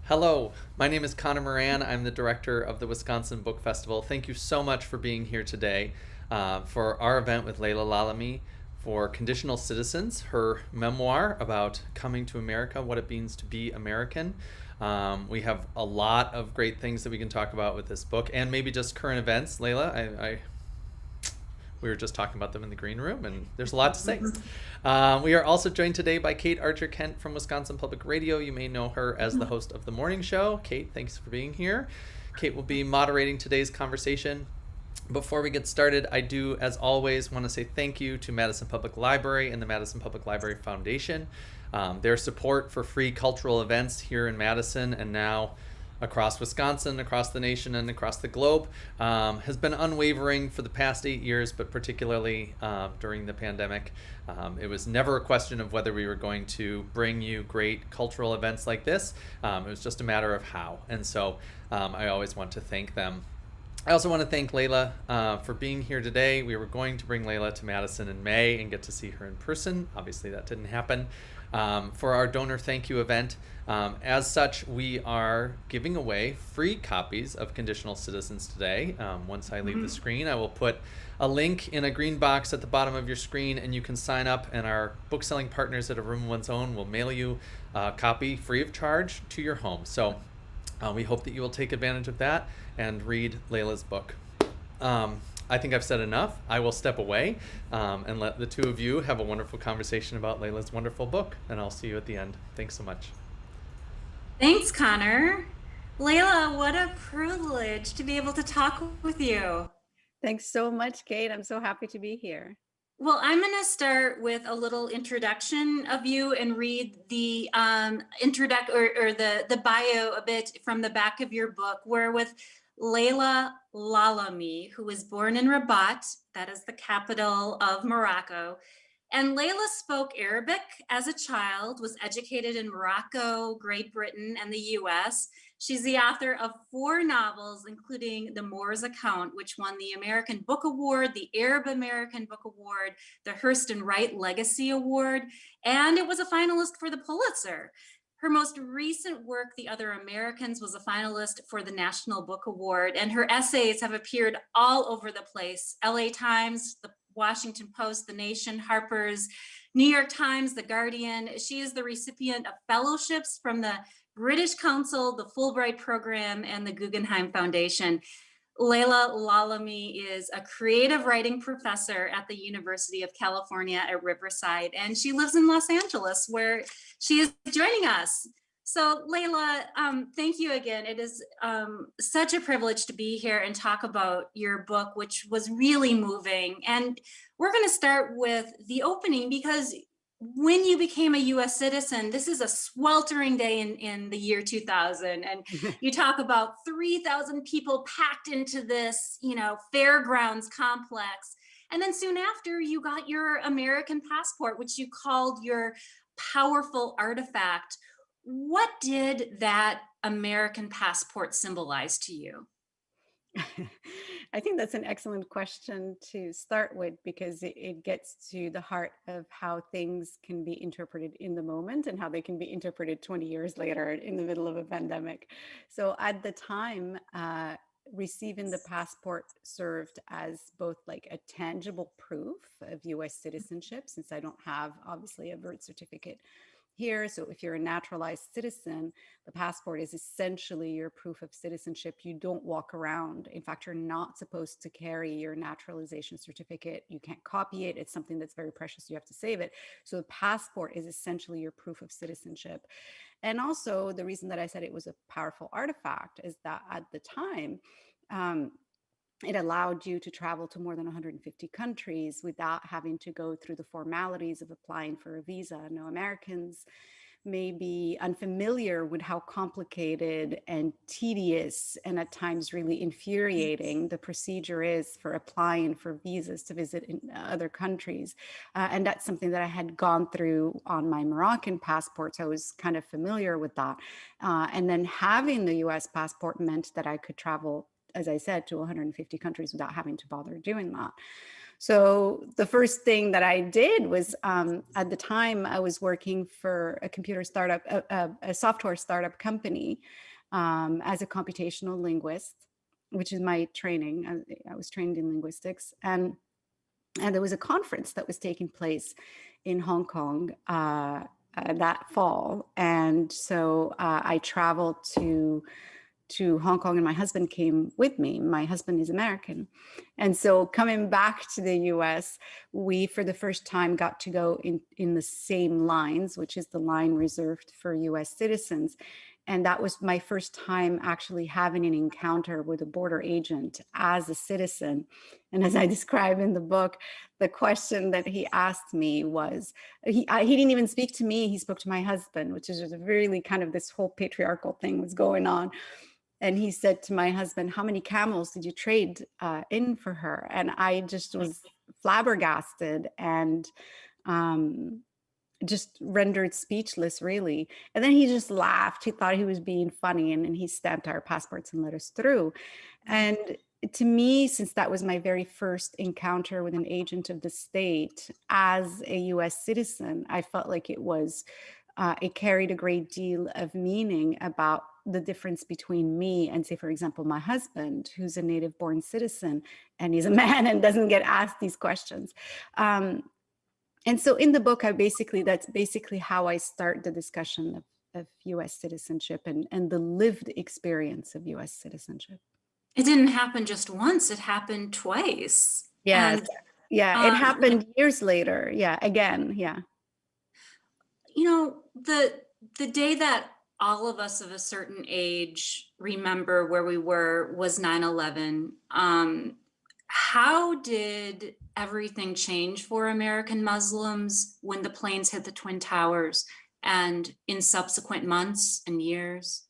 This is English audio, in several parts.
Hello, my name is Connor Moran. I'm the director of the Wisconsin Book Festival. Thank you so much for being here today for our event with Laila Lalami for Conditional Citizens, her memoir about coming to America, what it means to be American. We have a lot of great things that we can talk about with this book and maybe just current events. Laila, we were just talking about them in the green room, and there's a lot to say. We are also joined today by Kate Archer-Kent from Wisconsin Public Radio. You may know her as the host of The Morning Show. Kate, thanks for being here. Kate will be moderating today's conversation. Before we get started, I do, as always, want to say thank you to Madison Public Library and the Madison Public Library Foundation. Their support for free cultural events here in Madison and now across Wisconsin, across the nation, and across the globe has been unwavering for the past 8 years, but particularly during the pandemic. It was never a question of whether we were going to bring you great cultural events like this. It was just a matter of how. And so I always want to thank them. I also want to thank Laila for being here today. We were going to bring Laila to Madison in May and get to see her in person. Obviously, that didn't happen. For our donor thank you event. As such, we are giving away free copies of Conditional Citizens today. Once I leave the screen, I will put a link in a green box at the bottom of your screen, and you can sign up, and our bookselling partners at A Room of One's Own will mail you a copy free of charge to your home. So we hope that you will take advantage of that and read Laila's book. I think I've said enough. I will step away and let the two of you have a wonderful conversation about Laila's wonderful book, and I'll see you at the end. Thanks so much. Thanks, Connor. Laila, what a privilege to be able to talk with you. Thanks so much, Kate. I'm so happy to be here. Well, I'm going to start with a little introduction of you and read the the bio a bit from the back of your book. We're with Laila Lalami, who was born in Rabat, that is the capital of Morocco. And Laila spoke Arabic as a child, was educated in Morocco, Great Britain, and the US. She's the author of 4 novels, including The Moor's Account, which won the American Book Award, the Arab American Book Award, the Hearst and Wright Legacy Award, and it was a finalist for the Pulitzer. Her most recent work, The Other Americans, was a finalist for the National Book Award, and her essays have appeared all over the place: LA Times, the Washington Post, The Nation, Harper's, New York Times, The Guardian. She is the recipient of fellowships from the British Council, the Fulbright Program, and the Guggenheim Foundation. Laila Lalami is a creative writing professor at the University of California at Riverside, and she lives in Los Angeles, where she is joining us. So Laila, thank you again. It is such a privilege to be here and talk about your book, which was really moving. And we're going to start with the opening, because when you became a US citizen, this is a sweltering day in the year 2000. And you talk about 3,000 people packed into this, fairgrounds complex. And then soon after, you got your American passport, which you called your powerful artifact. What did that American passport symbolize to you? I think that's an excellent question to start with, because it gets to the heart of how things can be interpreted in the moment and how they can be interpreted 20 years later in the middle of a pandemic. So at the time, receiving the passport served as both like a tangible proof of US citizenship, since I don't have obviously a birth certificate here. So if you're a naturalized citizen, the passport is essentially your proof of citizenship. You don't walk around. In fact, you're not supposed to carry your naturalization certificate. You can't copy it. It's something that's very precious. You have to save it. So the passport is essentially your proof of citizenship. And also, the reason that I said it was a powerful artifact is that at the time, it allowed you to travel to more than 150 countries without having to go through the formalities of applying for a visa. Now, Americans may be unfamiliar with how complicated and tedious and at times really infuriating the procedure is for applying for visas to visit in other countries. And that's something that I had gone through on my Moroccan passport. So I was kind of familiar with that. And then having the US passport meant that I could travel as I said, to 150 countries without having to bother doing that. So the first thing that I did was, at the time, I was working for a computer startup, a software startup company, as a computational linguist, which is my training. I was trained in linguistics, and there was a conference that was taking place in Hong Kong that fall, and so I traveled to Hong Kong, and my husband came with me. My husband is American. And so coming back to the US, we, for the first time, got to go in the same lines, which is the line reserved for US citizens. And that was my first time actually having an encounter with a border agent as a citizen. And as I describe in the book, the question that he asked me was, he didn't even speak to me, he spoke to my husband, which is just really kind of this whole patriarchal thing was going on. And he said to my husband, how many camels did you trade in for her? And I just was flabbergasted and just rendered speechless, really. And then he just laughed. He thought he was being funny, and he stamped our passports and let us through. And to me, since that was my very first encounter with an agent of the state as a US citizen, I felt like it carried a great deal of meaning about the difference between me and, say, for example, my husband, who's a native born citizen and he's a man and doesn't get asked these questions. And so in the book, that's basically how I start the discussion of US citizenship and the lived experience of US citizenship. It didn't happen just once, it happened twice. Yes. And, yeah, it happened years later. Yeah, again, yeah. You know, the day that all of us of a certain age remember where we were was 9/11. How did everything change for American Muslims when the planes hit the Twin Towers and in subsequent months and years?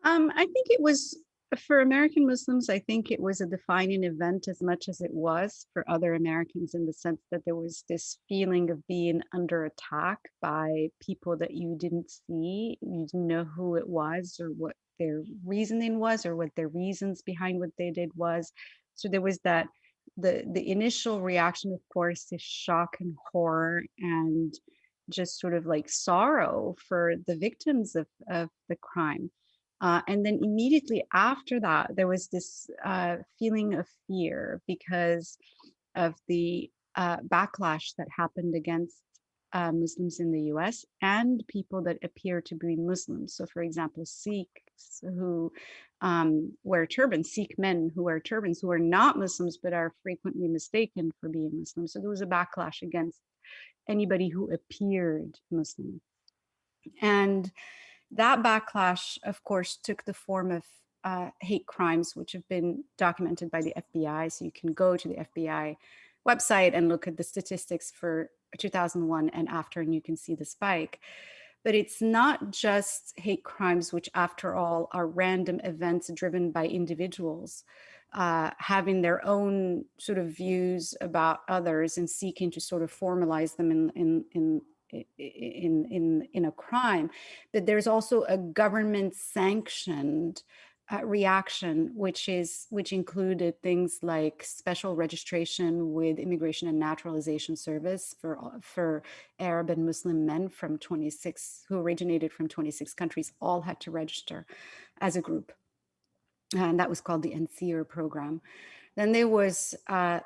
I think it was, for American Muslims, I think it was a defining event as much as it was for other Americans, in the sense that there was this feeling of being under attack by people that you didn't see, you didn't know who it was or what their reasoning was or what their reasons behind what they did was. So there was that, the initial reaction, of course, is shock and horror and just sort of like sorrow for the victims of the crime. And then immediately after that, there was this feeling of fear because of the backlash that happened against Muslims in the US and people that appear to be Muslims. So, for example, Sikhs who wear turbans, Sikh men who wear turbans, who are not Muslims but are frequently mistaken for being Muslims. So there was a backlash against anybody who appeared Muslim. And that backlash, of course, took the form of hate crimes, which have been documented by the FBI. So you can go to the FBI website and look at the statistics for 2001 and after, and you can see the spike. But it's not just hate crimes, which, after all, are random events driven by individuals having their own sort of views about others and seeking to sort of formalize them in a crime. But there's also a government sanctioned reaction, which included things like special registration with Immigration and Naturalization Service for Arab and Muslim men from 26 who originated from 26 countries. All had to register as a group, and that was called the NCER program. Then there was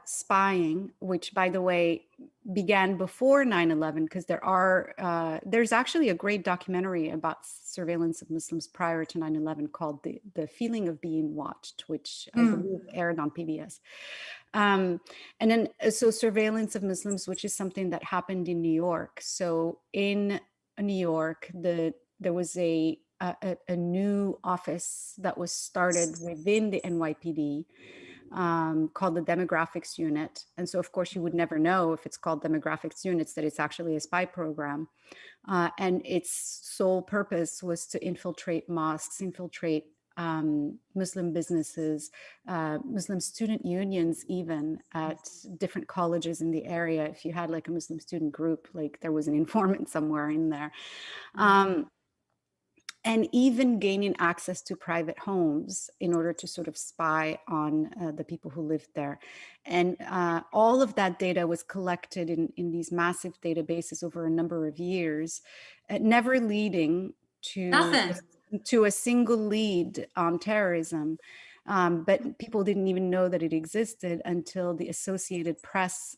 spying, which, by the way, began before 9/11, because there's actually a great documentary about surveillance of Muslims prior to 9/11 called The Feeling of Being Watched, which I believe aired on PBS. And then, so surveillance of Muslims, which is something that happened in New York. So in New York, there was a new office that was started within the NYPD called the Demographics Unit. And so, of course, you would never know, if it's called Demographics Units, that it's actually a spy program. And its sole purpose was to infiltrate mosques, infiltrate Muslim businesses, Muslim student unions, even at different colleges in the area. If you had like a Muslim student group, like there was an informant somewhere in there. and even gaining access to private homes in order to sort of spy on the people who lived there. And all of that data was collected in these massive databases over a number of years, never leading Nothing. to a single lead on terrorism. But people didn't even know that it existed until the Associated Press,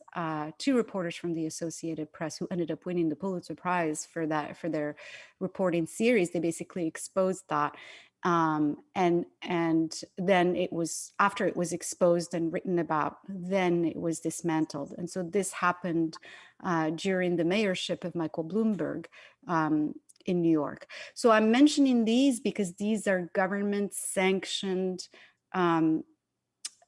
two reporters from the Associated Press who ended up winning the Pulitzer Prize for their reporting series, they basically exposed that. And then it was, after it was exposed and written about, then it was dismantled. And so this happened during the mayorship of Michael Bloomberg in New York. So I'm mentioning these because these are government sanctioned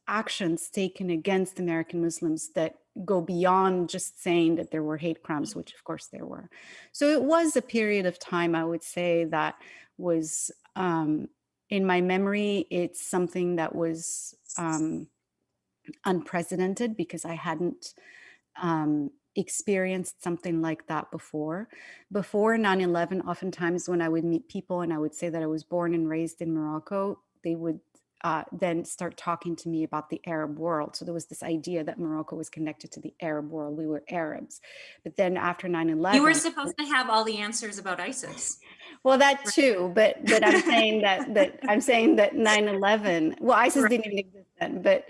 actions taken against American Muslims that go beyond just saying that there were hate crimes, which of course there were. So it was a period of time, I would say, that was, in my memory, it's something that was unprecedented because I hadn't experienced something like that before. Before 9/11, oftentimes when I would meet people and I would say that I was born and raised in Morocco, they would then start talking to me about the Arab world. So there was this idea that Morocco was connected to the Arab world. We were Arabs. But then after 9/11, You were supposed to have all the answers about ISIS. well, that too, but I'm saying that I'm saying that 9/11. Well, ISIS didn't even exist then, but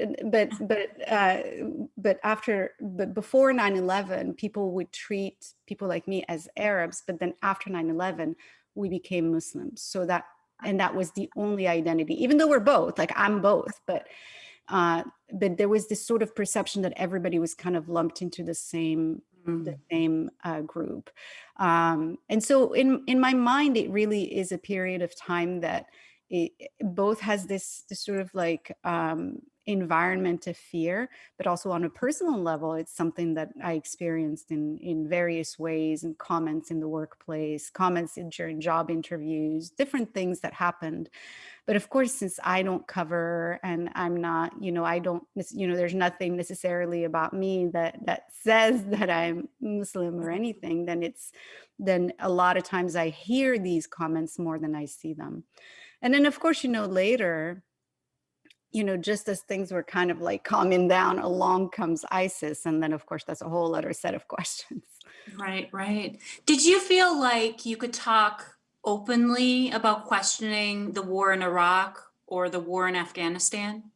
before 9/11, people would treat people like me as Arabs, but then after 9/11, we became Muslims. So that was the only identity, even though we're both, like I'm both, but there was this sort of perception that everybody was kind of lumped into the same group. And so in my mind, it really is a period of time that it both has this sort of like environment of fear, but also on a personal level, it's something that I experienced in various ways, and comments in the workplace, comments during job interviews, different things that happened. But of course, since I don't cover, and I'm not, I don't, there's nothing necessarily about me that says that I'm Muslim or anything, then a lot of times I hear these comments more than I see them. And then of course, later, just as things were kind of like calming down, along comes ISIS. And then of course, that's a whole other set of questions. Right, right. Did you feel like you could talk openly about questioning the war in Iraq or the war in Afghanistan?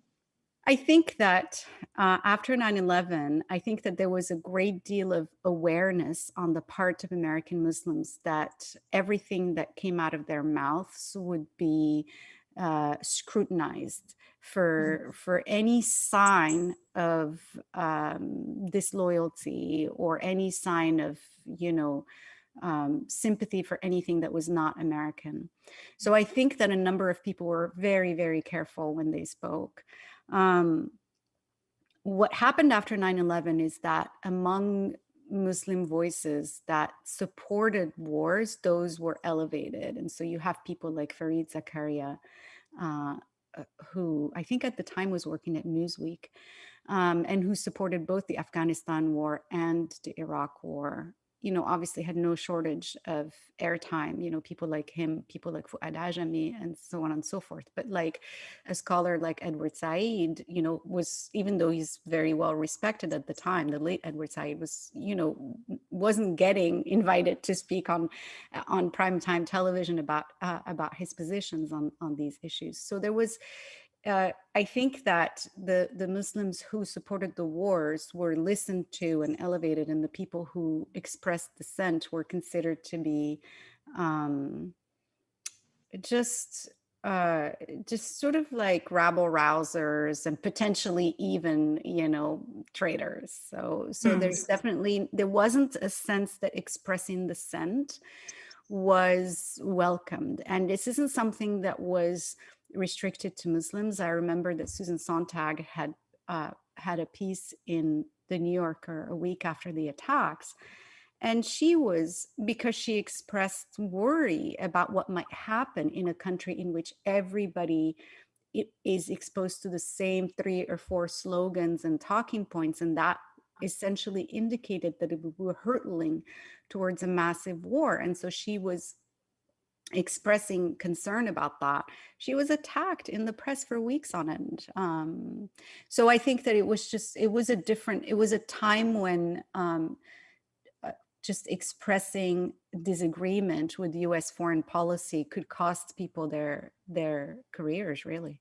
I think that after 9/11, I think that there was a great deal of awareness on the part of American Muslims that everything that came out of their mouths would be scrutinized for any sign of disloyalty or any sign of, sympathy for anything that was not American. So I think that a number of people were very, very careful when they spoke. What happened after 9/11 is that among Muslim voices that supported wars, those were elevated. And so you have people like Fareed Zakaria, who I think at the time was working at Newsweek, and who supported both the Afghanistan war and the Iraq war. Obviously had no shortage of airtime, people like him, people like Fuad Ajami, and so on and so forth. But like a scholar like Edward Said, was, even though he's very well respected at the time, the late Edward Said was, wasn't getting invited to speak on primetime television about his positions on these issues. So there was, I think that the Muslims who supported the wars were listened to and elevated, and the people who expressed dissent were considered to be just sort of like rabble rousers and potentially even, traitors. So there wasn't a sense that expressing dissent was welcomed. And this isn't something that was restricted to Muslims. I remember that Susan Sontag had a piece in the New Yorker a week after the attacks. And because she expressed worry about what might happen in a country in which everybody is exposed to the same 3 or 4 slogans and talking points, and that essentially indicated that we were hurtling towards a massive war. And so she was expressing concern about that, she was attacked in the press for weeks on end. So I think that it was a time when uh, just expressing disagreement with US foreign policy could cost people their careers, really.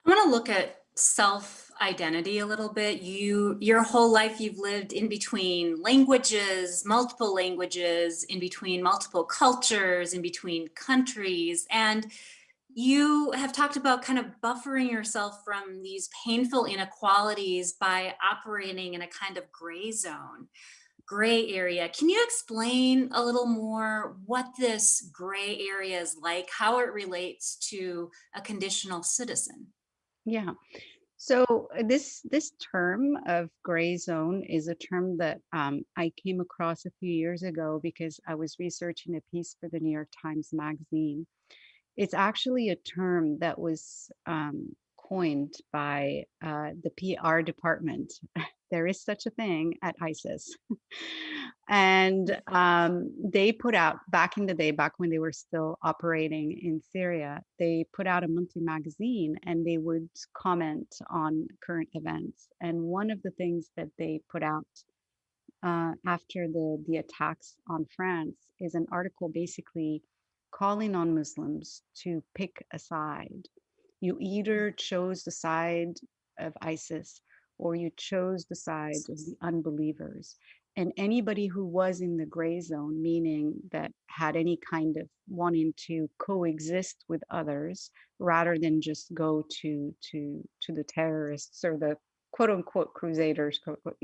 I want to look at self-identity a little bit. Your whole life, you've lived in between languages, multiple languages, in between multiple cultures, in between countries. And you have talked about kind of buffering yourself from these painful inequalities by operating in a kind of gray zone, gray area. Can you explain a little more what this gray area is like, how it relates to a conditional citizen? Yeah. So this term of gray zone is a term that I came across a few years ago because I was researching a piece for the New York Times Magazine. It's actually a term that was coined by the PR department. There is such a thing at ISIS. And they put out, back in the day, back when they were still operating in Syria, they put out a monthly magazine and they would comment on current events. And one of the things that they put out after the attacks on France is an article basically calling on Muslims to pick a side. You either chose the side of ISIS or you chose the side of the unbelievers. And anybody who was in the gray zone, meaning that had any kind of wanting to coexist with others rather than just go to the terrorists or the quote unquote crusaders, quote, quote,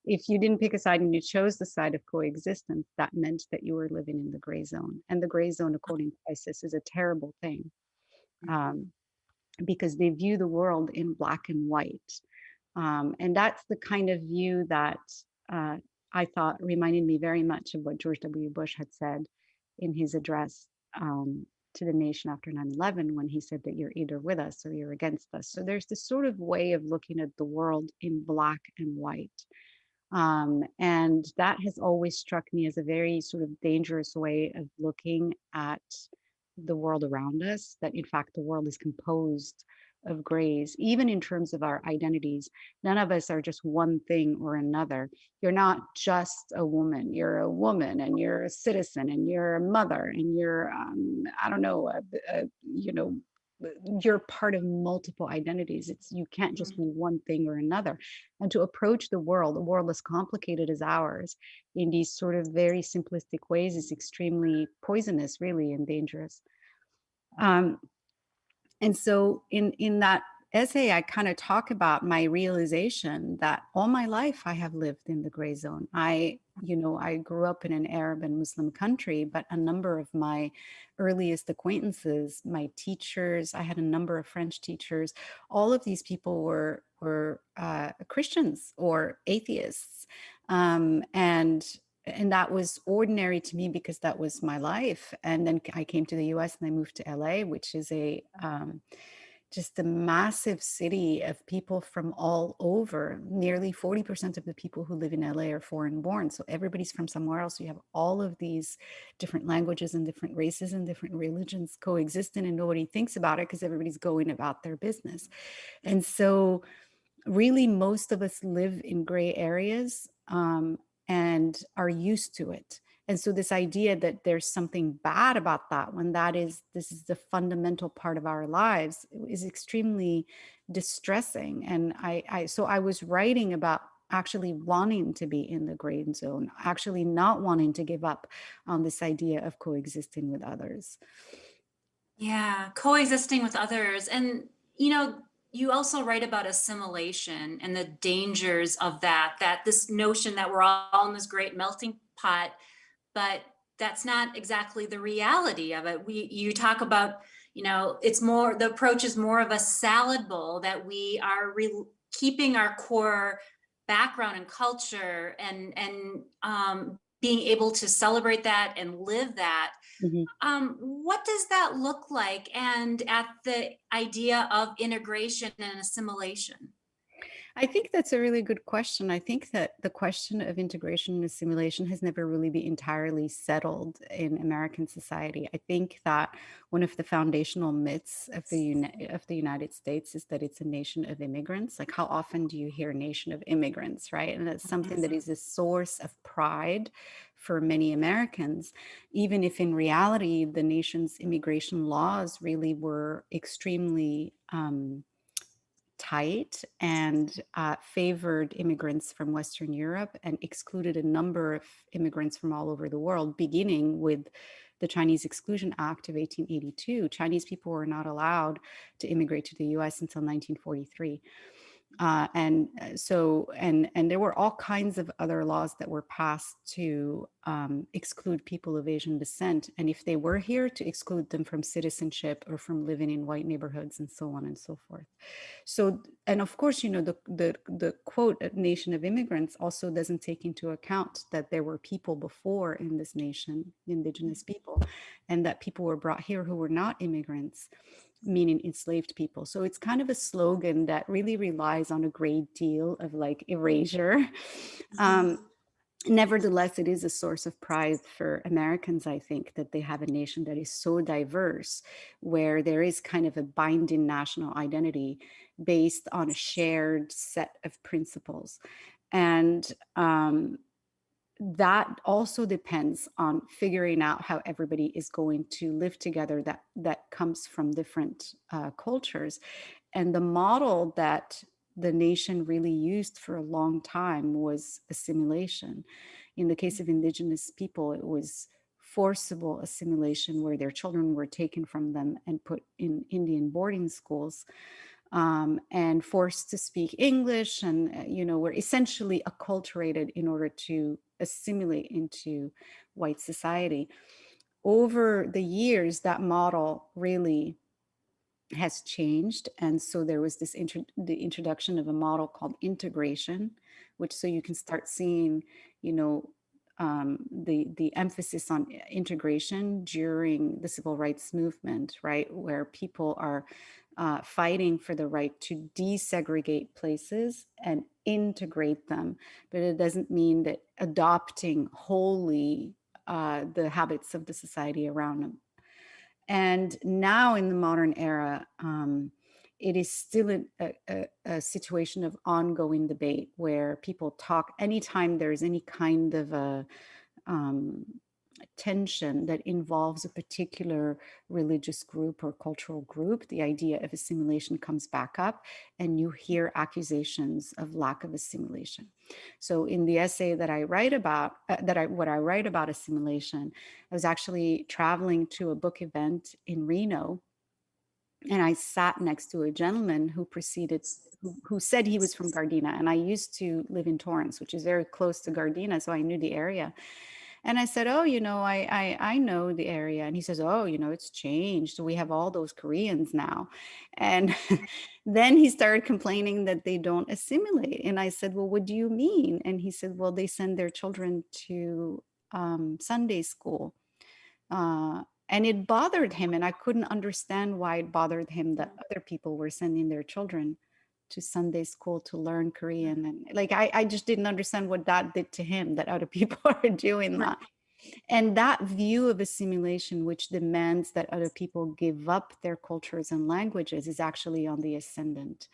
if you didn't pick a side and you chose the side of coexistence, that meant that you were living in the gray zone. And the gray zone, according to ISIS, is a terrible thing um, because they view the world in black and white. And that's the kind of view that uh, I thought reminded me very much of what George W. Bush had said in his address to the nation after 9/11, when he said that you're either with us or you're against us. So there's this sort of way of looking at the world in black and white. And that has always struck me as a very sort of dangerous way of looking at the world around us, that in fact the world is composed of grays, even in terms of our identities. None of us are just one thing or another. You're not just a woman, you're a woman and you're a citizen and you're a mother and you're, I don't know, you're part of multiple identities. You can't just be one thing or another. And to approach the world as complicated as ours, in these sort of very simplistic ways is extremely poisonous, really, and dangerous. And so in that essay, I kind of talk about my realization that all my life I have lived in the gray zone. I grew up in an Arab and Muslim country, but a number of my earliest acquaintances, my teachers, I had a number of French teachers, all of these people were Christians or atheists. And that was ordinary to me because that was my life. And then I came to the US and I moved to LA, which is just a massive city of people from all over. Nearly 40% of the people who live in LA are foreign born. So everybody's from somewhere else. You have all of these different languages and different races and different religions coexisting, and nobody thinks about it because everybody's going about their business. And so really most of us live in gray areas and are used to it. And so this idea that there's something bad about that, when this is the fundamental part of our lives, is extremely distressing. And so I was writing about actually wanting to be in the gray zone, actually not wanting to give up on this idea of coexisting with others. Yeah, coexisting with others. And, you also write about assimilation and the dangers of that this notion that we're all in this great melting pot, but that's not exactly the reality of it. You talk about, it's more, the approach is more of a salad bowl, that we are keeping our core background and culture and being able to celebrate that and live that. Mhm. What does that look like? And at the idea of integration and assimilation? I think that's a really good question. I think that the question of integration and assimilation has never really been entirely settled in American society. I think that one of the foundational myths of the United States is that it's a nation of immigrants. Like, how often do you hear nation of immigrants, right? And that's something that is a source of pride for many Americans, even if in reality the nation's immigration laws really were extremely tight and favored immigrants from Western Europe and excluded a number of immigrants from all over the world, beginning with the Chinese Exclusion Act of 1882. Chinese people were not allowed to immigrate to the US until 1943. And there were all kinds of other laws that were passed to exclude people of Asian descent, and if they were here, to exclude them from citizenship or from living in white neighborhoods, and so on and so forth. So, and of course, you know, the quote "nation of immigrants" also doesn't take into account that there were people before in this nation, indigenous people, and that people were brought here who were not immigrants, meaning enslaved people. So it's kind of a slogan that really relies on a great deal of like erasure. Nevertheless, it is a source of pride for Americans, I think, that they have a nation that is so diverse, where there is kind of a binding national identity based on a shared set of principles. And that also depends on figuring out how everybody is going to live together that comes from different cultures. And the model that the nation really used for a long time was assimilation. In the case of indigenous people, it was forcible assimilation, where their children were taken from them and put in Indian boarding schools, and forced to speak English, and were essentially acculturated in order to assimilate into white society. Over the years, that model really has changed, and so there was the introduction of a model called integration, which so you can start seeing, the emphasis on integration during the civil rights movement, right, where people are fighting for the right to desegregate places and integrate them. But it doesn't mean that adopting wholly the habits of the society around them. And now in the modern era, it is still a situation of ongoing debate where people talk anytime there's any kind of a tension that involves a particular religious group or cultural group, the idea of assimilation comes back up, and you hear accusations of lack of assimilation. So in the essay that I write about, what I write about assimilation, I was actually traveling to a book event in Reno, and I sat next to a gentleman who said he was from Gardena, and I used to live in Torrance, which is very close to Gardena, so I knew the area. And I said, "Oh, I know the area." And he says, "Oh, it's changed. We have all those Koreans now." And then he started complaining that they don't assimilate. And I said, "Well, what do you mean?" And he said, "Well, they send their children to Sunday school." And it bothered him. And I couldn't understand why it bothered him that other people were sending their children to Sunday school to learn Korean. And like, I just didn't understand what that did to him, that other people are doing that. And that view of assimilation, which demands that other people give up their cultures and languages, is actually on the ascendant.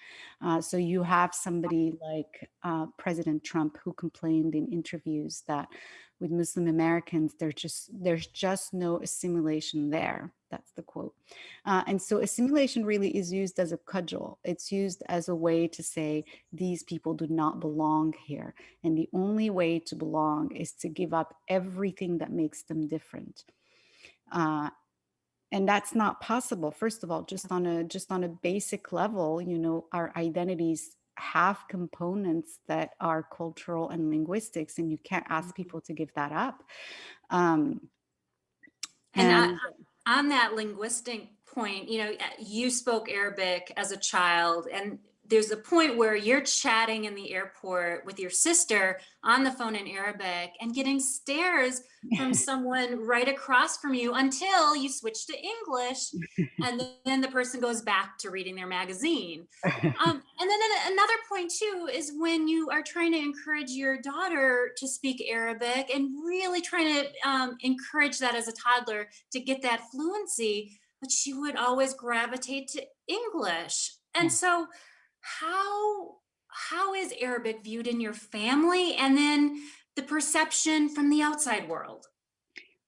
So you have somebody like President Trump, who complained in interviews that with Muslim Americans, there's just no assimilation there. That's the quote. And so assimilation really is used as a cudgel. It's used as a way to say these people do not belong here. And the only way to belong is to give up everything that makes them different. And that's not possible. First of all, just on a basic level, our identities have components that are cultural and linguistics, and you can't ask people to give that up. And on that linguistic point, you spoke Arabic as a child, and there's a point where you're chatting in the airport with your sister on the phone in Arabic and getting stares from someone right across from you until you switch to English, and then the person goes back to reading their magazine. And then another point too is when you are trying to encourage your daughter to speak Arabic and really trying to encourage that as a toddler to get that fluency, but she would always gravitate to English. And so how is Arabic viewed in your family, and then the perception from the outside world?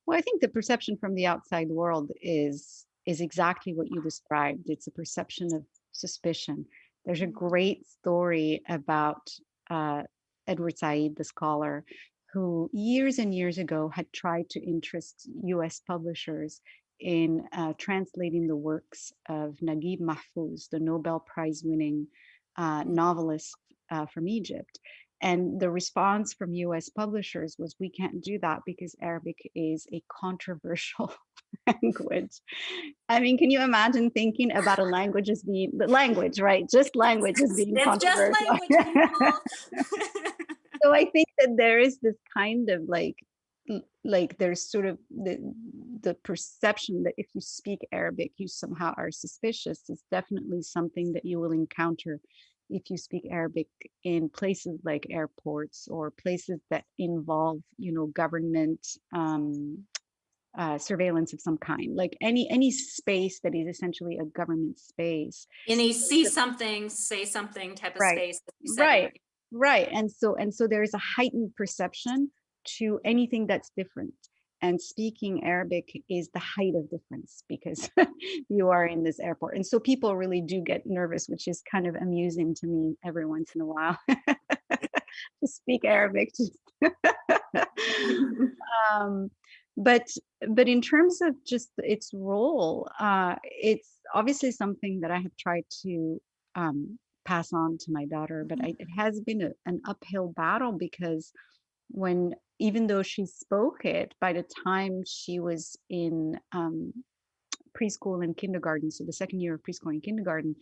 Well, I think the perception from the outside world is exactly what you described. It's a perception of suspicion. There's a great story about Edward Said, the scholar, who years and years ago had tried to interest US publishers in translating the works of Naguib Mahfouz, the Nobel Prize winning novelist from Egypt. And the response from US publishers was, we can't do that because Arabic is a controversial language. I mean, can you imagine thinking about a language as being, the language, right? Just language as being It's controversial. just language, So I think that there is this kind of like there's sort of the perception that if you speak Arabic, you somehow are suspicious. Is definitely something that you will encounter if you speak Arabic in places like airports or places that involve, government surveillance of some kind, like any space that is essentially a government space. Any see something, say something type of Right, space. right. And so there is a heightened perception to anything that's different. And speaking Arabic is the height of difference because you are in this airport. And so people really do get nervous, which is kind of amusing to me every once in a while to speak Arabic. But in terms of just its role, it's obviously something that I have tried to pass on to my daughter, but it has been an uphill battle because even though she spoke it, by the time she was in preschool and kindergarten, so the second year of preschool and kindergarten,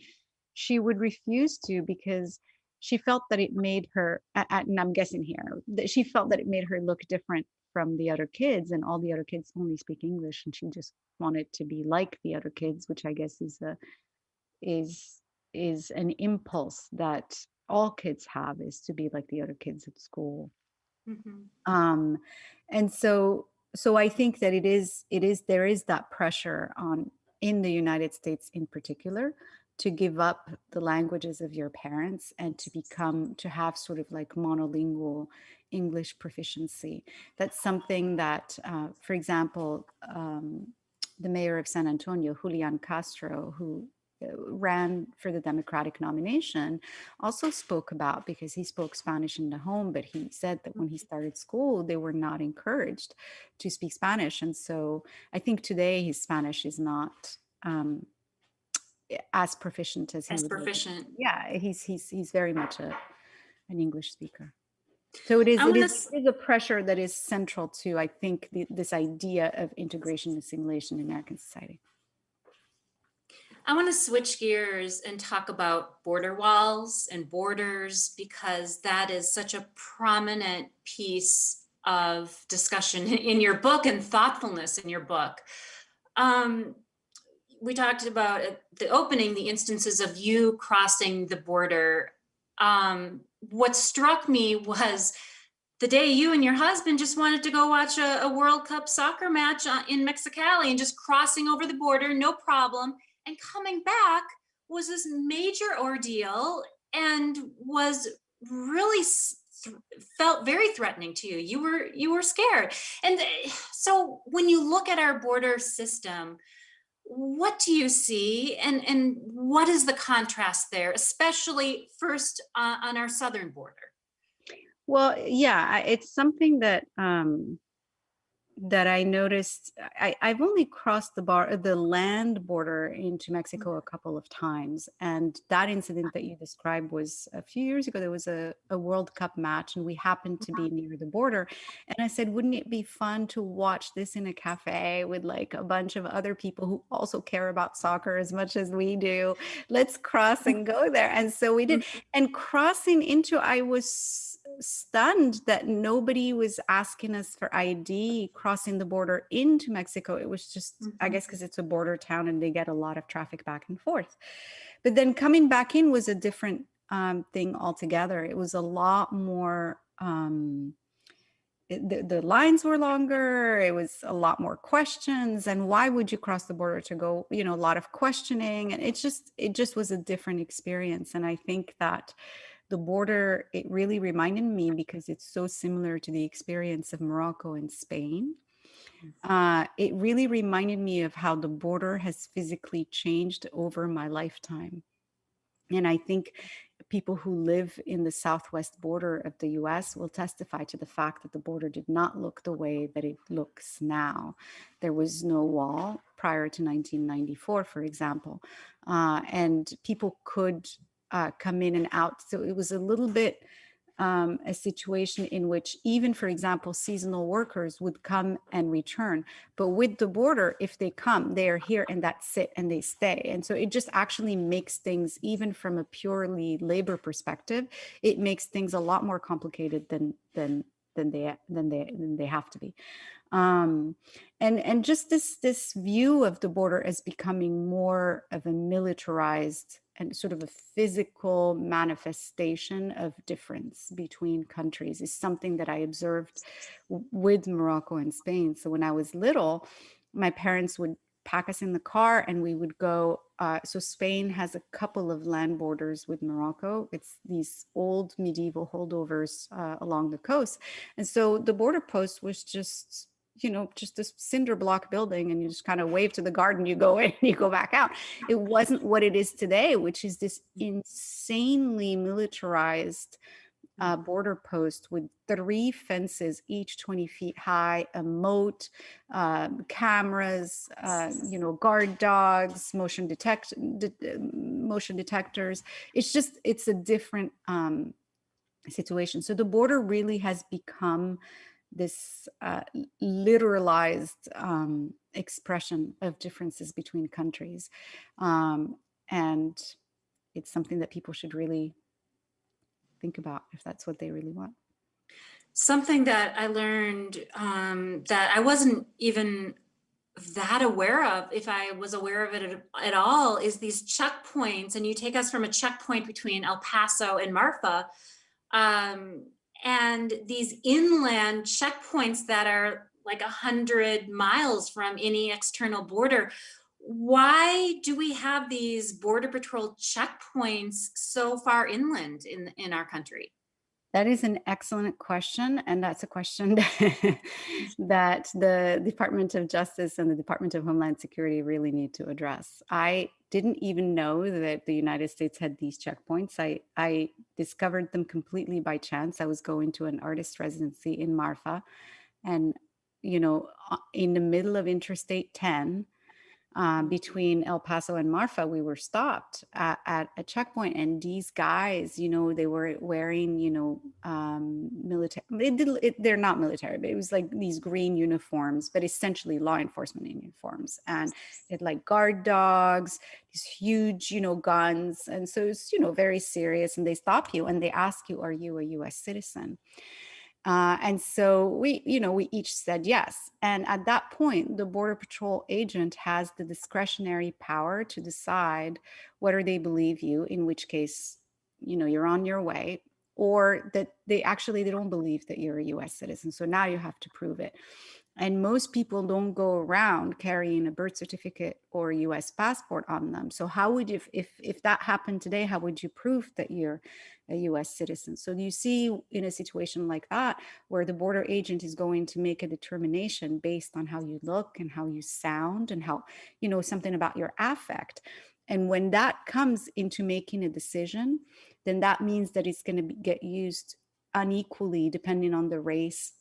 she would refuse to because she felt that it made her, and I'm guessing here, that she felt that it made her look different from the other kids, and all the other kids only speak English, and she just wanted to be like the other kids, which I guess is an impulse that all kids have, is to be like the other kids at school. And so I think that there is that pressure in the United States in particular to give up the languages of your parents and to have sort of like monolingual English proficiency. That's something that, for example, the mayor of San Antonio, Julian Castro, who ran for the Democratic nomination, also spoke about, because he spoke Spanish in the home, but he said that when he started school, they were not encouraged to speak Spanish. And so I think today his Spanish is not as proficient as he would proficient. Like. Yeah, he's very much an English speaker. So it is a pressure that is central to, I think, this idea of integration and assimilation in American society. I want to switch gears and talk about border walls and borders, because that is such a prominent piece of discussion in your book and thoughtfulness in your book. We talked about at the opening, the instances of you crossing the border. What struck me was the day you and your husband just wanted to go watch a World Cup soccer match in Mexicali and just crossing over the border, no problem. And coming back was this major ordeal and was really felt very threatening to you. You were scared. And so when you look at our border system, what do you see, and what is the contrast there, especially first on our southern border? Well, yeah, it's something that that I noticed, I've only crossed the land border into Mexico a couple of times. And that incident that you described was a few years ago. There was a World Cup match and we happened to be near the border. And I said, wouldn't it be fun to watch this in a cafe with like a bunch of other people who also care about soccer as much as we do? Let's cross and go there. And so we did. And crossing into, I was stunned that nobody was asking us for ID crossing the border into Mexico. It was just, I guess, because it's a border town and they get a lot of traffic back and forth. But then coming back in was a different thing altogether. It was a lot more, the lines were longer. It was a lot more questions. And why would you cross the border to go, a lot of questioning. And it just was a different experience. And I think that the border, it really reminded me, because it's so similar to the experience of Morocco and Spain. It really reminded me of how the border has physically changed over my lifetime. And I think people who live in the southwest border of the US will testify to the fact that the border did not look the way that it looks now. There was no wall prior to 1994, for example, and people could come in and out. So it was a little bit a situation in which even, for example, seasonal workers would come and return. But with the border, if they come, they are here and that's it, and they stay. And so it just actually makes things, even from a purely labor perspective, it makes things a lot more complicated than they have to be. And just this view of the border as becoming more of a militarized and sort of a physical manifestation of difference between countries is something that I observed with Morocco and Spain. So when I was little, my parents would pack us in the car and we would go. So Spain has a couple of land borders with Morocco. It's these old medieval holdovers along the coast. And so the border post was just this cinder block building, and you just kind of wave to the guard and you go in and you go back out. It wasn't what it is today, which is this insanely militarized border post with 3 fences, each 20 feet high, a moat, cameras, guard dogs, motion detectors. It's a different situation. So the border really has become this literalized expression of differences between countries. And it's something that people should really think about if that's what they really want. Something that I learned that I wasn't even that aware of, if I was aware of it at all, is these checkpoints. And you take us from a checkpoint between El Paso and Marfa, and these inland checkpoints that are like 100 miles from any external border. Why do we have these Border Patrol checkpoints so far inland in our country? That is an excellent question. And that's a question that the Department of Justice and the Department of Homeland Security really need to address. I didn't even know that the United States had these checkpoints. I discovered them completely by chance. I was going to an artist residency in Marfa, and, in the middle of Interstate 10, between El Paso and Marfa, we were stopped at a checkpoint, and these guys, they were wearing, military. They're not military, but it was like these green uniforms, but essentially law enforcement uniforms, and it like guard dogs, these huge, guns, and so it's very serious. And they stop you and they ask you, "Are you a U.S. citizen?" And so we each said yes. And at that point, the Border Patrol agent has the discretionary power to decide whether they believe you, in which case, you're on your way, or that they don't believe that you're a US citizen. So now you have to prove it. And most people don't go around carrying a birth certificate or a US passport on them. So how would you, if that happened today, how would you prove that you're a US citizen? So you see in a situation like that, where the border agent is going to make a determination based on how you look and how you sound and how, something about your affect. And when that comes into making a decision, then that means that it's going to get used unequally depending on the race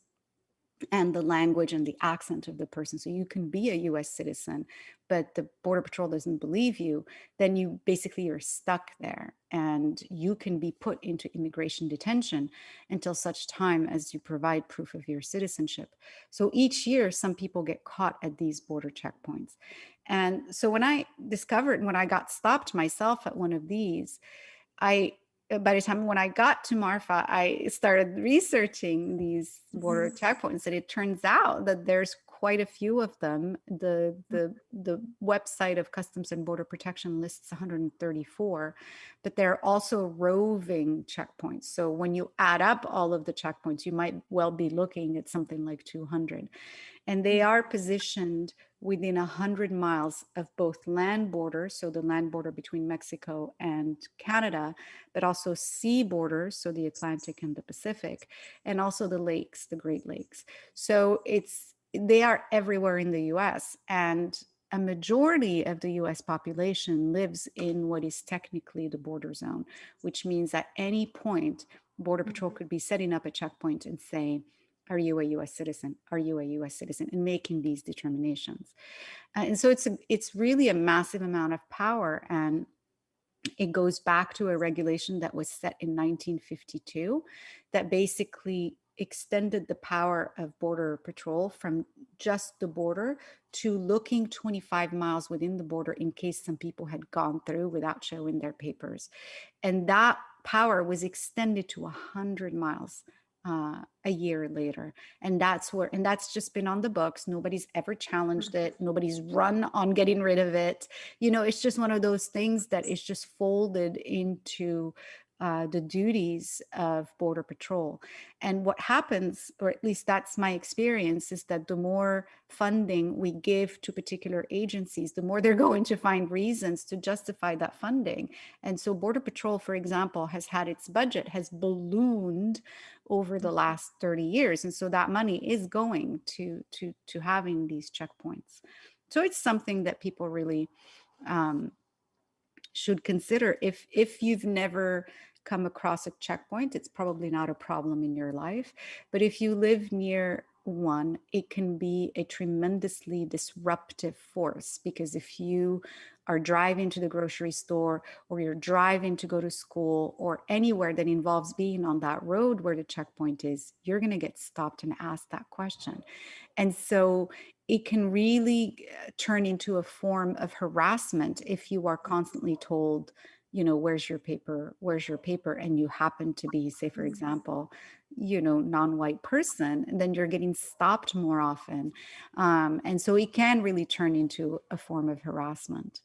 and the language and the accent of the person. So you can be a US citizen, but the Border Patrol doesn't believe you, then you're stuck there, and you can be put into immigration detention until such time as you provide proof of your citizenship. So each year, some people get caught at these border checkpoints. And so when I got stopped myself at one of these, I by the time when I got to Marfa, I started researching these border checkpoints, and it turns out that there's quite a few of them. The website of Customs and Border Protection lists 134, but there are also roving checkpoints. So when you add up all of the checkpoints, you might well be looking at something like 200. And they are positioned within 100 miles of both land borders, so the land border between Mexico and Canada, but also sea borders, so the Atlantic and the Pacific, and also the lakes, the Great Lakes. So they are everywhere in the US, and a majority of the US population lives in what is technically the border zone, which means at any point, Border Patrol could be setting up a checkpoint and saying, are you a US citizen? Are you a US citizen? And making these determinations. And so it's really a massive amount of power. And it goes back to a regulation that was set in 1952 that basically extended the power of Border Patrol from just the border to looking 25 miles within the border in case some people had gone through without showing their papers. And that power was extended to 100 miles a year later. And that's just been on the books. Nobody's ever challenged it. Nobody's run on getting rid of it. It's just one of those things that is just folded into the duties of Border Patrol. And what happens, or at least that's my experience, is that the more funding we give to particular agencies, the more they're going to find reasons to justify that funding. And so Border Patrol, for example, has had its budget has ballooned over the last 30 years. And so that money is going to having these checkpoints. So it's something that people really should consider. If you've never come across a checkpoint, it's probably not a problem in your life. But if you live near one, it can be a tremendously disruptive force, because if you are driving to the grocery store, or you're driving to go to school, or anywhere that involves being on that road where the checkpoint is, you're going to get stopped and asked that question. And so it can really turn into a form of harassment if you are constantly told, where's your paper, and you happen to be, say, for example, non-white person, and then you're getting stopped more often. And so it can really turn into a form of harassment.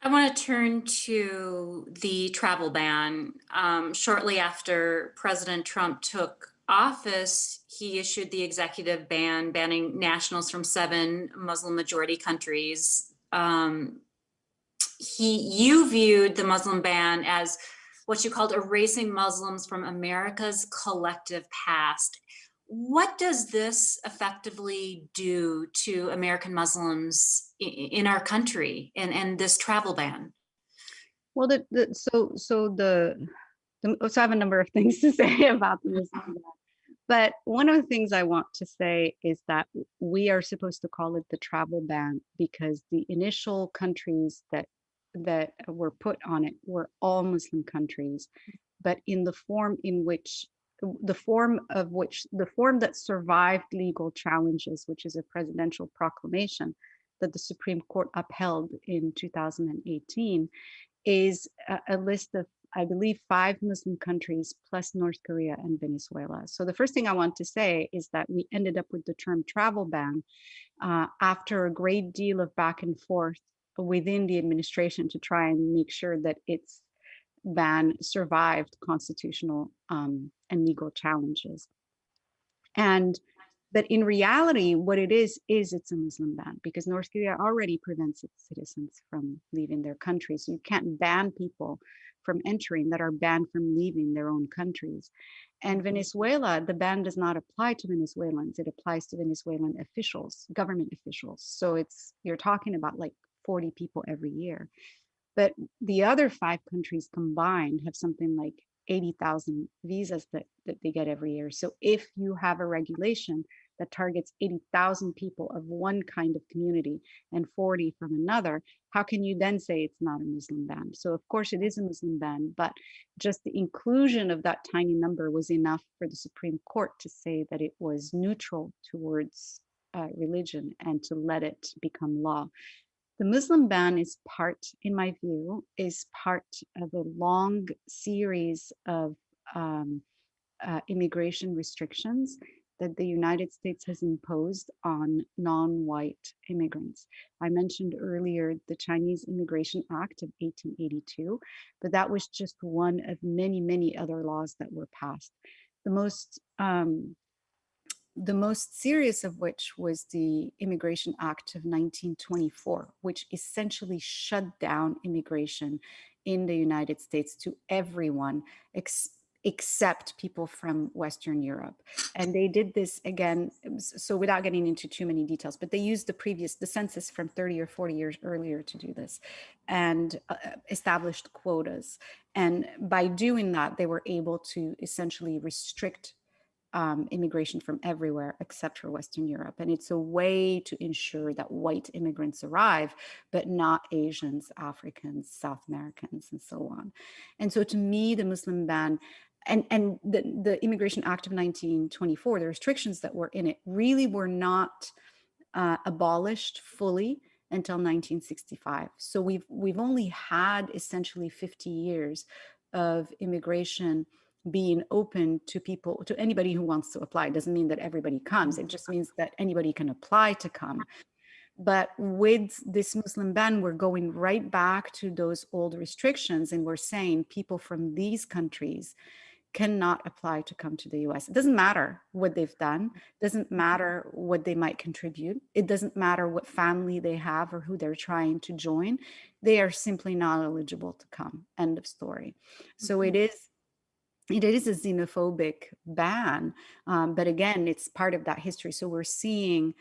I want to turn to the travel ban. Shortly after President Trump took office, he issued the executive ban banning nationals from 7 Muslim majority countries. You viewed the Muslim ban as what you called erasing Muslims from America's collective past. What does this effectively do to American Muslims in our country and this travel ban? Well, so I have a number of things to say about the Muslim ban. But one of the things I want to say is that we are supposed to call it the travel ban because the initial countries that were put on it were all Muslim countries, but in the form that survived legal challenges, which is a presidential proclamation that the Supreme Court upheld in 2018, is a list of, I believe, 5 Muslim countries plus North Korea and Venezuela. So the first thing I want to say is that we ended up with the term travel ban after a great deal of back and forth within the administration to try and make sure that its ban survived constitutional and legal challenges. But in reality, what it is it's a Muslim ban, because North Korea already prevents its citizens from leaving their country. So you can't ban people from entering that are banned from leaving their own countries. And Venezuela, the ban does not apply to Venezuelans. It applies to Venezuelan officials, government officials. So you're talking about like 40 people every year. But the other 5 countries combined have something like 80,000 visas that they get every year. So if you have a regulation that targets 80,000 people of one kind of community and 40 from another, how can you then say it's not a Muslim ban? So of course it is a Muslim ban, but just the inclusion of that tiny number was enough for the Supreme Court to say that it was neutral towards religion and to let it become law. The Muslim ban is part, in my view, is part of a long series of immigration restrictions that the United States has imposed on non-white immigrants. I mentioned earlier the Chinese Immigration Act of 1882, but that was just one of many, many other laws that were passed. The most serious of which was the Immigration Act of 1924, which essentially shut down immigration in the United States to everyone except people from Western Europe. And they did this again, so without getting into too many details, but they used the census from 30 or 40 years earlier to do this and established quotas. And by doing that, they were able to essentially restrict immigration from everywhere except for Western Europe. And it's a way to ensure that white immigrants arrive, but not Asians, Africans, South Americans, and so on. And so to me, the Muslim ban and the Immigration Act of 1924, the restrictions that were in it really were not abolished fully until 1965. So we've only had essentially 50 years of immigration being open to people, to anybody who wants to apply. It doesn't mean that everybody comes. It just means that anybody can apply to come. But with this Muslim ban, we're going right back to those old restrictions, and we're saying people from these countries cannot apply to come to the US. It doesn't matter what they've done. It doesn't matter what they might contribute. It doesn't matter what family they have or who they're trying to join. They are simply not eligible to come. End of story. So it is a xenophobic ban, but again, it's part of that history. So we're seeing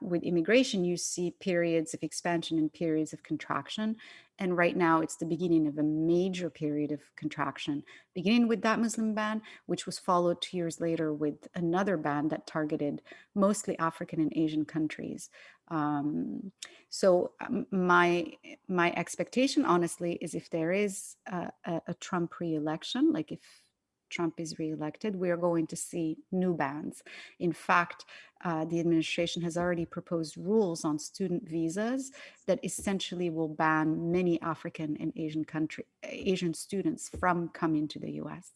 with immigration, you see periods of expansion and periods of contraction. And right now it's the beginning of a major period of contraction, beginning with that Muslim ban, which was followed 2 years later with another ban that targeted mostly African and Asian countries. So my expectation, honestly, is if there is a Trump re-election, like if Trump is reelected, we are going to see new bans. In fact, the administration has already proposed rules on student visas that essentially will ban many African and Asian students from coming to the US.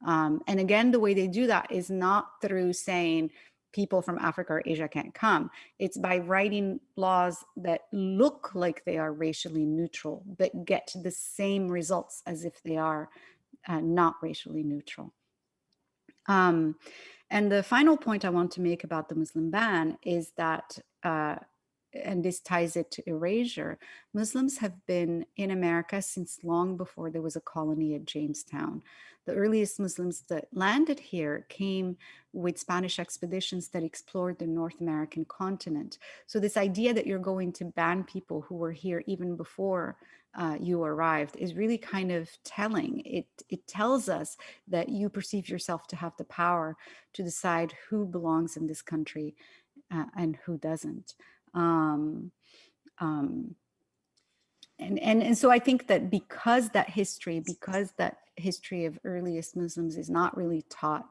And again, the way they do that is not through saying people from Africa or Asia can't come. It's by writing laws that look like they are racially neutral, but get the same results as if they are not racially neutral. And the final point I want to make about the Muslim ban is that, and this ties it to erasure, Muslims have been in America since long before there was a colony at Jamestown. The earliest Muslims that landed here came with Spanish expeditions that explored the North American continent. So this idea that you're going to ban people who were here even before you arrived is really kind of telling. It tells us that you perceive yourself to have the power to decide who belongs in this country and who doesn't. And so I think that because that history of earliest Muslims is not really taught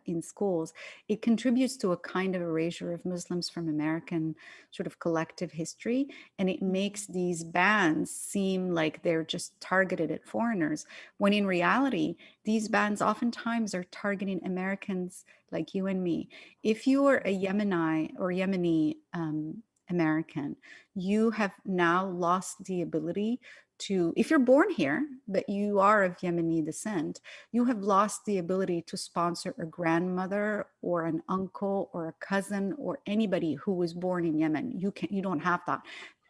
in schools, it contributes to a kind of erasure of Muslims from American sort of collective history. And it makes these bans seem like they're just targeted at foreigners, when in reality, these bans oftentimes are targeting Americans like you and me. If you are a Yemeni American, you have now lost the ability to, if you're born here, but you are of Yemeni descent, you have lost the ability to sponsor a grandmother or an uncle or a cousin or anybody who was born in Yemen. You don't have that.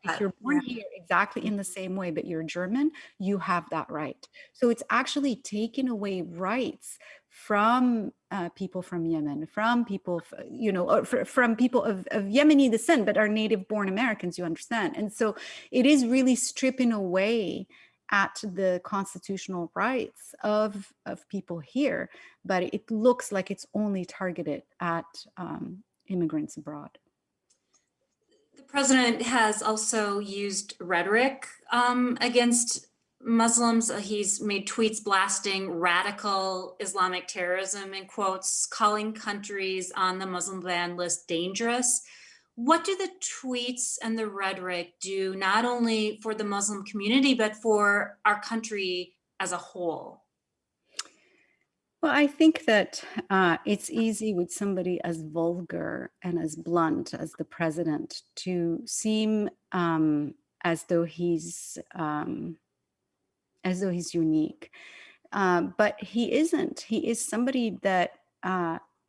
If you're born here exactly in the same way, but you're German, you have that right. So it's actually taken away rights from people from Yemen, from people, from people of Yemeni descent, but are native born Americans, you understand. And so it is really stripping away at the constitutional rights of people here, but it looks like it's only targeted at immigrants abroad. The president has also used rhetoric against Muslims. He's made tweets blasting radical Islamic terrorism in quotes, calling countries on the Muslim ban list dangerous. What do the tweets and the rhetoric do not only for the Muslim community, but for our country as a whole? Well, I think that it's easy with somebody as vulgar and as blunt as the president to seem as though he's unique, but he isn't. He is somebody that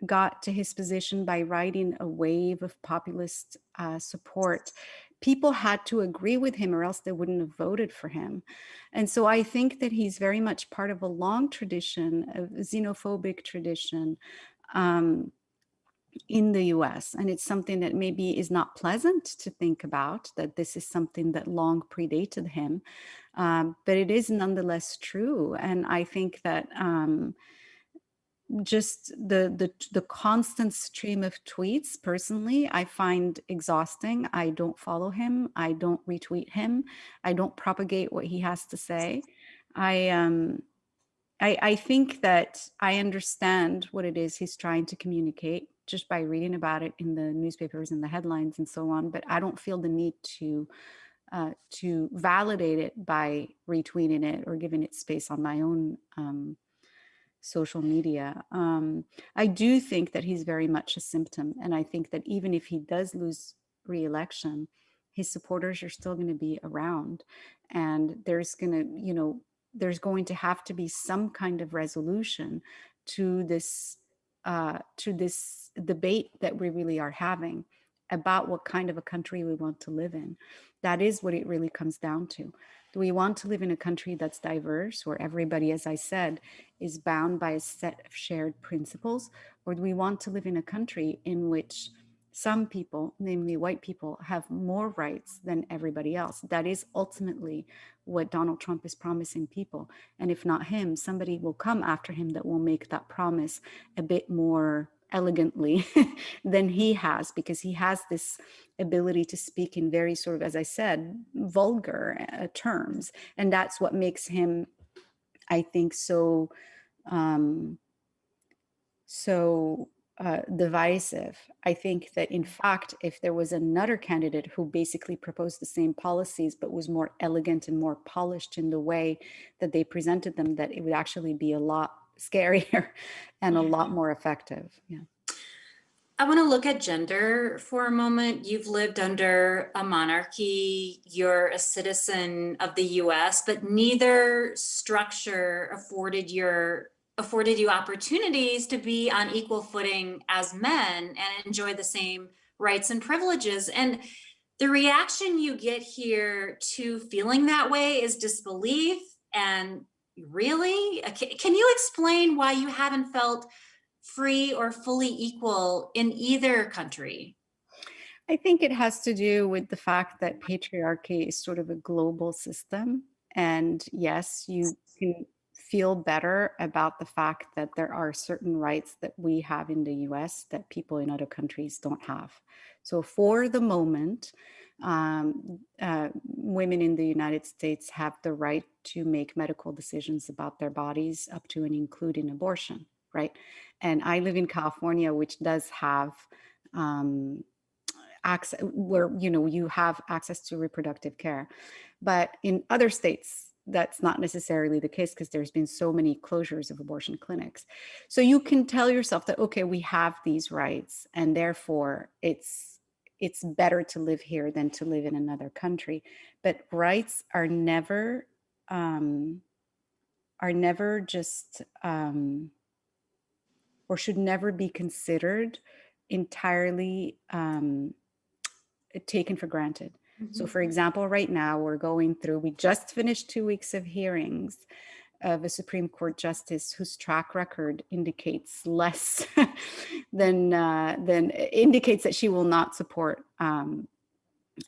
got to his position by riding a wave of populist support. People had to agree with him or else they wouldn't have voted for him. And so I think that he's very much part of a long tradition, a xenophobic tradition in the US. And it's something that maybe is not pleasant to think about, that this is something that long predated him. But it is nonetheless true. And I think that just the constant stream of tweets, personally, I find exhausting. I don't follow him. I don't retweet him. I don't propagate what he has to say. I think that I understand what it is he's trying to communicate just by reading about it in the newspapers and the headlines and so on. But I don't feel the need to validate it by retweeting it or giving it space on my own social media. I do think that he's very much a symptom. And I think that even if he does lose re-election, his supporters are still going to be around. And there's going to have to be some kind of resolution to this debate that we really are having about what kind of a country we want to live in. That is what it really comes down to. Do we want to live in a country that's diverse, where everybody, as I said, is bound by a set of shared principles? Or do we want to live in a country in which some people, namely white people, have more rights than everybody else? That is ultimately what Donald Trump is promising people. And if not him, somebody will come after him that will make that promise a bit more elegantly than he has, because he has this ability to speak in very sort of, as I said, vulgar terms. And that's what makes him, I think, so divisive. I think that, in fact, if there was another candidate who basically proposed the same policies but was more elegant and more polished in the way that they presented them, that it would actually be a lot scarier and a lot more effective. Yeah. I want to look at gender for a moment. You've lived under a monarchy, you're a citizen of the US, but neither structure afforded you opportunities to be on equal footing as men and enjoy the same rights and privileges. And the reaction you get here to feeling that way is disbelief. And really, can you explain why you haven't felt free or fully equal in either country? I think it has to do with the fact that patriarchy is sort of a global system. And yes, you can feel better about the fact that there are certain rights that we have in the US that people in other countries don't have. So for the moment, women in the United States have the right to make medical decisions about their bodies up to and including abortion, right? And I live in California, which does have access, where you have access to reproductive care. But in other states, that's not necessarily the case, because there's been so many closures of abortion clinics. So you can tell yourself that, okay, we have these rights, and therefore it's better to live here than to live in another country. But rights are never just or should never be considered entirely taken for granted. Mm-hmm. So for example, right now we just finished 2 weeks of hearings of a Supreme Court justice whose track record indicates less than indicates that she will not support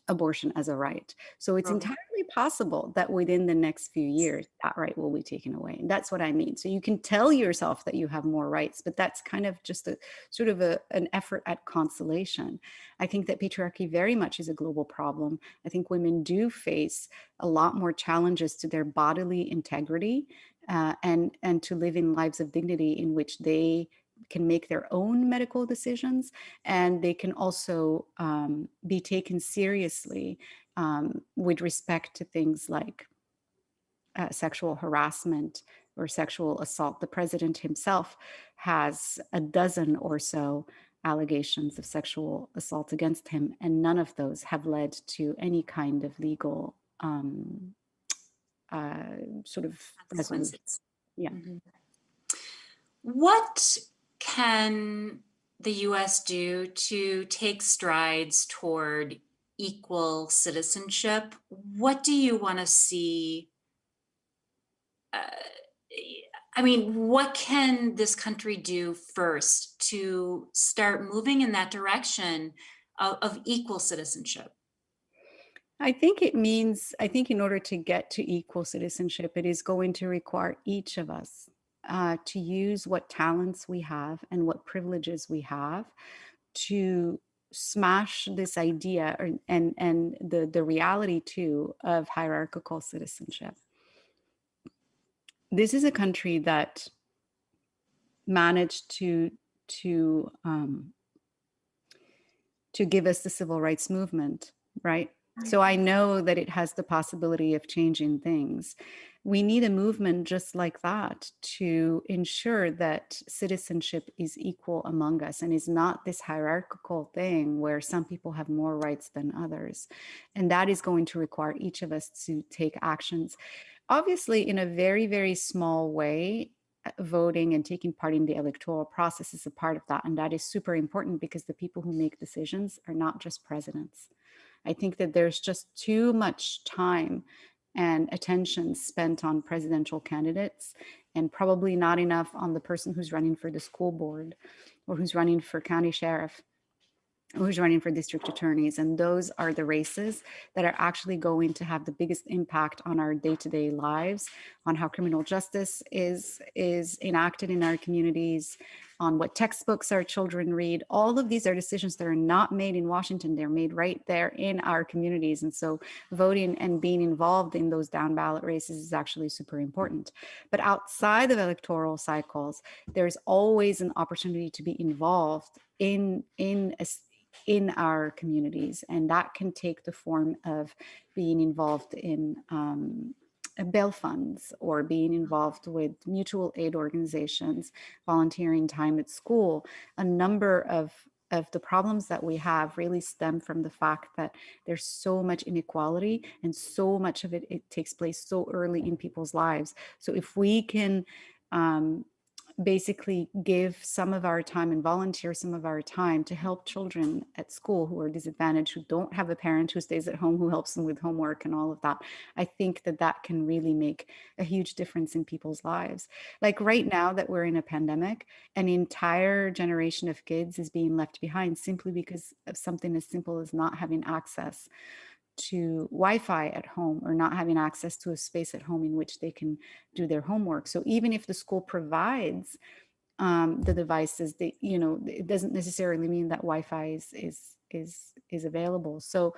abortion as a right. So it's entirely possible that within the next few years, that right will be taken away. And that's what I mean. So you can tell yourself that you have more rights, but that's kind of just a sort of an effort at consolation. I think that patriarchy very much is a global problem. I think women do face a lot more challenges to their bodily integrity, and to live in lives of dignity in which they can make their own medical decisions, and they can also be taken seriously with respect to things like sexual harassment or sexual assault. The president himself has a dozen or so allegations of sexual assault against him, and none of those have led to any kind of legal sort of resolution. Consequences. Yeah. Mhm. What can the US do to take strides toward equal citizenship? What do you want to see? I mean, what can this country do first to start moving in that direction of equal citizenship? I think it means, I think in order to get to equal citizenship, it is going to require each of us to use what talents we have and what privileges we have to smash this idea and the reality too of hierarchical citizenship. This is a country that managed to give us the civil rights movement, right? So I know that it has the possibility of changing things. We need a movement just like that to ensure that citizenship is equal among us and is not this hierarchical thing where some people have more rights than others. And that is going to require each of us to take actions. Obviously, in a very, very small way, voting and taking part in the electoral process is a part of that. And that is super important because the people who make decisions are not just presidents. I think that there's just too much time and attention spent on presidential candidates and probably not enough on the person who's running for the school board or who's running for county sheriff, who's running for district attorneys. And those are the races that are actually going to have the biggest impact on our day-to-day lives, on how criminal justice is enacted in our communities, on what textbooks our children read. All of these are decisions that are not made in Washington. They're made right there in our communities. And so voting and being involved in those down ballot races is actually super important. But outside of electoral cycles, there's always an opportunity to be involved in our communities. And that can take the form of being involved in bail funds or being involved with mutual aid organizations, volunteering time at school. A number of the problems that we have really stem from the fact that there's so much inequality and so much of it takes place so early in people's lives. So if we can basically give some of our time and volunteer some of our time to help children at school who are disadvantaged, who don't have a parent who stays at home, who helps them with homework and all of that, I think that that can really make a huge difference in people's lives. Like right now that we're in a pandemic, an entire generation of kids is being left behind simply because of something as simple as not having access to Wi-Fi at home or not having access to a space at home in which they can do their homework. So even if the school provides the devices, it doesn't necessarily mean that Wi-Fi is available. So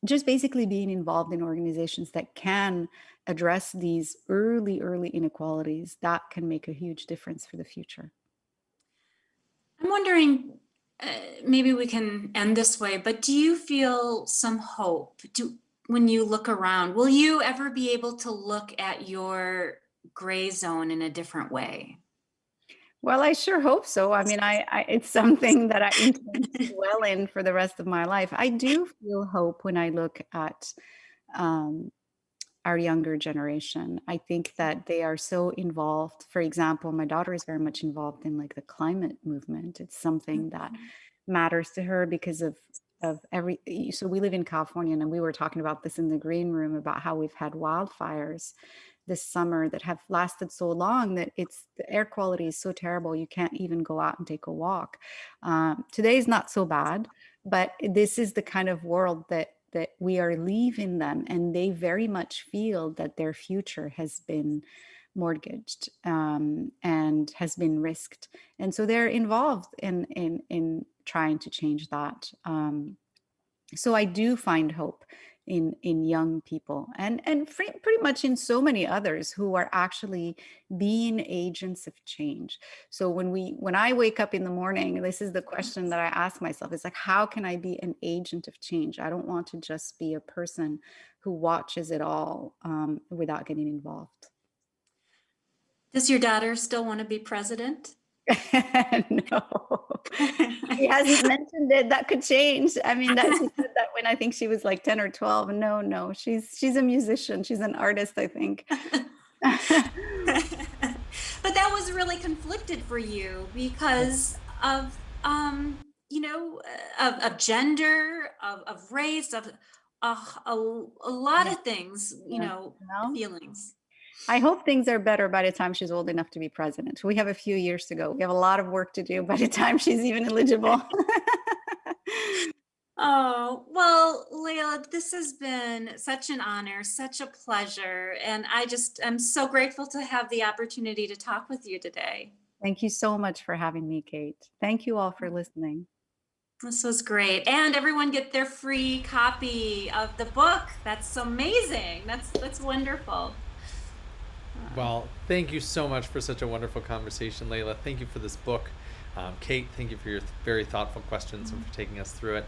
just basically being involved in organizations that can address these early inequalities, that can make a huge difference for the future. I'm wondering, maybe we can end this way, but do you feel some hope when you look around? Will you ever be able to look at your gray zone in a different way? Well, I sure hope so. I mean, it's something that I intend to dwell in for the rest of my life. I do feel hope when I look at our younger generation. I think that they are so involved. For example, my daughter is very much involved in like the climate movement. It's something that matters to her because of so we live in California, and we were talking about this in the green room about how we've had wildfires this summer that have lasted so long that the air quality is so terrible you can't even go out and take a walk. Today is not so bad, But this is the kind of world that we are leaving them, and they very much feel that their future has been mortgaged, and has been risked, and so they're involved in trying to change that. So I do find hope in young people, and pretty much in so many others who are actually being agents of change. So when I wake up in the morning, this is the question that I ask myself. It's like, how can I be an agent of change? I don't want to just be a person who watches it all, without getting involved. Does your daughter still want to be president? No, she hasn't mentioned it. That could change. I mean, that she said that when I think she was like 10 or 12. No, she's a musician. She's an artist, I think. But that was really conflicted for you because of of gender, of race, of a lot of things, feelings. I hope things are better by the time she's old enough to be president. We have a few years to go. We have a lot of work to do by the time she's even eligible. Oh, well, Laila, this has been such an honor, such a pleasure. And I'm so grateful to have the opportunity to talk with you today. Thank you so much for having me, Kate. Thank you all for listening. This was great. And everyone get their free copy of the book. That's amazing. That's wonderful. Well, thank you so much for such a wonderful conversation, Laila. Thank you for this book. Kate, thank you for your very thoughtful questions and for taking us through it.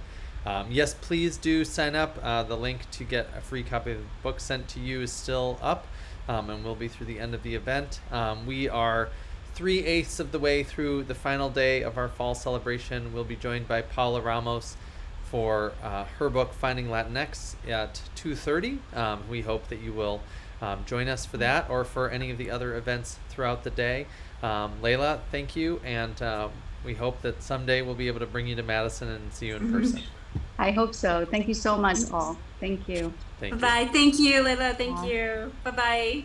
Yes, please do sign up. The link to get a free copy of the book sent to you is still up, and will be through the end of the event. We are 3/8 of the way through the final day of our fall celebration. We'll be joined by Paula Ramos for her book, Finding Latinx, at 2:30. We hope that you will join us for that or for any of the other events throughout the day. Laila, thank you, and we hope that someday we'll be able to bring you to Madison and see you in person. I hope so. Thank you so much, all. Thank you. Bye-bye. Thank you, Laila. Thank you. Bye-bye.